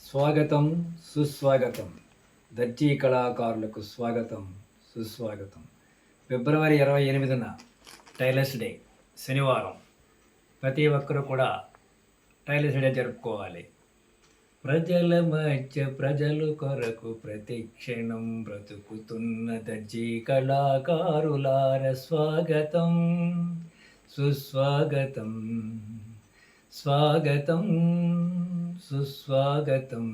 స్వాగతం, సుస్వాగతం. దర్జీ కళాకారులకు స్వాగతం, సుస్వాగతం. ఫిబ్రవరి 28న టైలర్స్ డే శనివారం. ప్రతి ఒక్కరూ కూడా టైలర్స్ డే జరుపుకోవాలి. ప్రజల మధ్య ప్రజలు కొరకు ప్రతి క్షణం బ్రతుకుతున్న దర్జీ కళాకారులార స్వాగతం, సుస్వాగతం. స్వాగతం, సుస్వాగతం.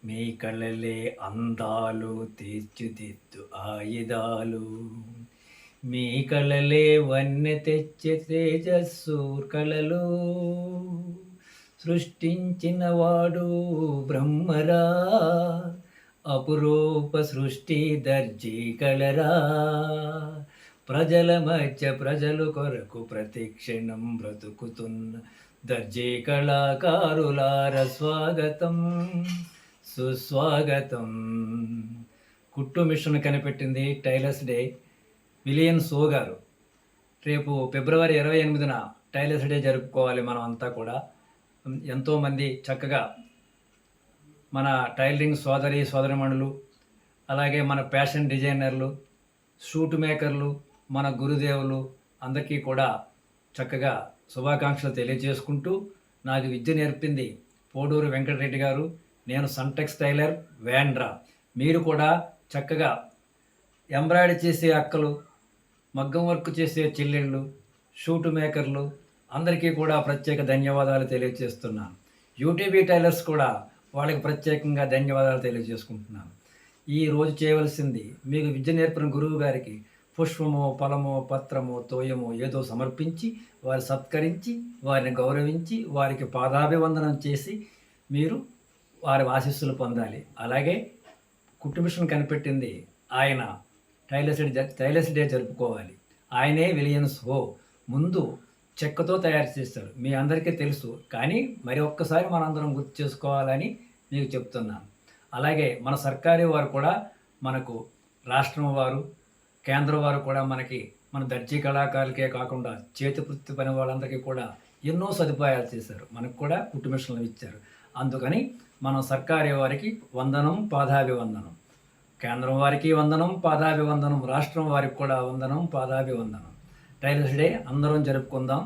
మీ కళలే అందాలు తీర్చిదిద్దు ఆయుధాలు, మీ కళలే వన్నె తెచ్చే తేజస్సు కళలు. సృష్టించిన వాడు బ్రహ్మరా, అపురూప సృష్టి దర్జీ కళరా. ప్రజల మధ్య ప్రజలు కొరకు ప్రతి క్షణం బ్రతుకుతున్న దర్జీ కళాకారులార స్వాగతం, సుస్వాగతం. కుట్టు మిషన్ కనిపెట్టింది టైలర్స్ డే విలియన్ సో గారు. రేపు ఫిబ్రవరి 28న టైలర్స్ డే జరుపుకోవాలి. మనం అంతా కూడా ఎంతోమంది చక్కగా మన టైలరింగ్ సోదరిమణులు, అలాగే మన ఫ్యాషన్ డిజైనర్లు, షూట్ మేకర్లు, మన గురుదేవులు అందరికీ కూడా చక్కగా శుభాకాంక్షలు తెలియజేసుకుంటూ, నాకు విద్య నేర్పింది పోడూరు వెంకటరెడ్డి గారు, నేను సంటెక్స్ టైలర్ వేండ్రా. మీరు కూడా చక్కగా ఎంబ్రాయిడరీ చేసే అక్కలు, మగ్గం వర్క్ చేసే చెల్లెళ్ళు, షూట్ మేకర్లు అందరికీ కూడా ప్రత్యేక ధన్యవాదాలు తెలియజేస్తున్నాను. యూటీబీ టైలర్స్ కూడా వాళ్ళకి ప్రత్యేకంగా ధన్యవాదాలు తెలియజేసుకుంటున్నాను. ఈ రోజు చేయవలసింది, మీకు విద్య నేర్పిన గురువు గారికి పుష్పమో ఫలమో పత్రమో తోయమో ఏదో సమర్పించి, వారిని సత్కరించి, వారిని గౌరవించి, వారికి పాదాభివందనం చేసి మీరు వారి ఆశీస్సులు పొందాలి. కుట్టు మిషన్ కనిపెట్టింది ఆయన. టైలర్స్ డే జరుపుకోవాలి. ఆయనే విలియన్స్ హో. ముందు చెక్కతో తయారు చేస్తారు, మీ అందరికీ తెలుసు. కానీ మరి ఒక్కసారి మనందరం గుర్తు చేసుకోవాలని మీకు చెప్తున్నాను. అలాగే మన సర్కారీ వారు కూడా మనకు, రాష్ట్రం వారు, కేంద్రం వారు కూడా మన దర్జీ కళాకారులకే కాకుండా చేతి వృత్తి పని వాళ్ళందరికీ కూడా ఎన్నో సదుపాయాలు చేశారు. మనకు కూడా కుట్టు మిషన్లు ఇచ్చారు. అందుకని మనం సర్కారీ వారికి వందనం, పాదాభివందనం. కేంద్రం వారికి వందనం, పాదాభివందనం. రాష్ట్రం వారికి కూడా వందనం, పాదాభివందనం. టైలర్స్ డే అందరం జరుపుకుందాం.